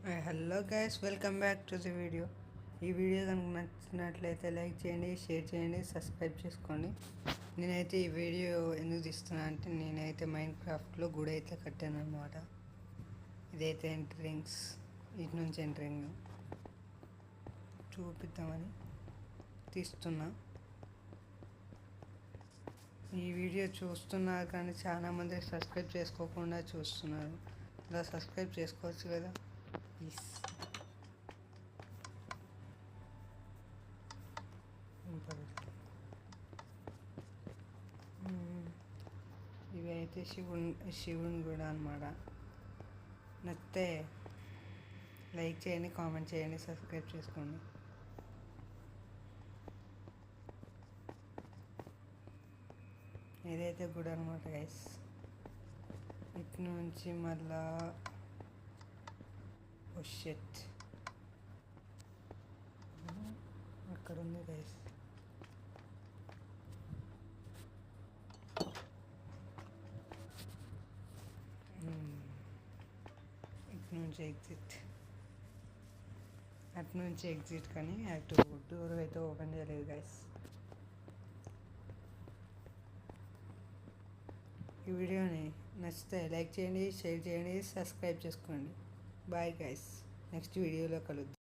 Hello guys, welcome back to the video. ఈ video కనుక నచ్చినట్లయితే లైక్ చేయండి, షేర్ చేయండి, సబ్స్క్రైబ్ చేసుకోండి. నేనైతే ఈ వీడియో ఎందుకు తీస్తున్నా అంటే నేనైతే మైండ్ క్రాఫ్ట్లో గుడి అయితే కట్టాను అనమాట. ఇదైతే ఎంట్రింగ్స్, ఇటు నుంచి ఎంట్రింగ్ చూపిద్దామని తీస్తున్నా. ఈ వీడియో చూస్తున్నారు కానీ చాలామంది సబ్స్క్రైబ్ చేసుకోకుండా చూస్తున్నారు. ఇలా సబ్స్క్రైబ్ చేసుకోవచ్చు కదా ప్లీజ్. ఇవి అయితే శివుని కూడా అనమాట. నచ్చితే లైక్ చేయండి, కామెంట్ చేయండి, సబ్స్క్రైబ్ చేసుకోండి. ఇదైతే గుడి అనమాట గైస్. ఇటు నుంచి మళ్ళా షెట్ అక్కడ ఉంది గైస్. ఇటు నుంచి ఎగ్జిట్, అటు నుంచి ఎగ్జిట్ కానీ అటు డోర్ అయితే ఓపెన్ చేయలేదు గైస్. ఈ వీడియోని నచ్చితే లైక్ చేయండి, షేర్ చేయండి, సబ్స్క్రైబ్ చేసుకోండి. బాయ్ గైస్, నెక్స్ట్ వీడియోలో కలుద్దాం.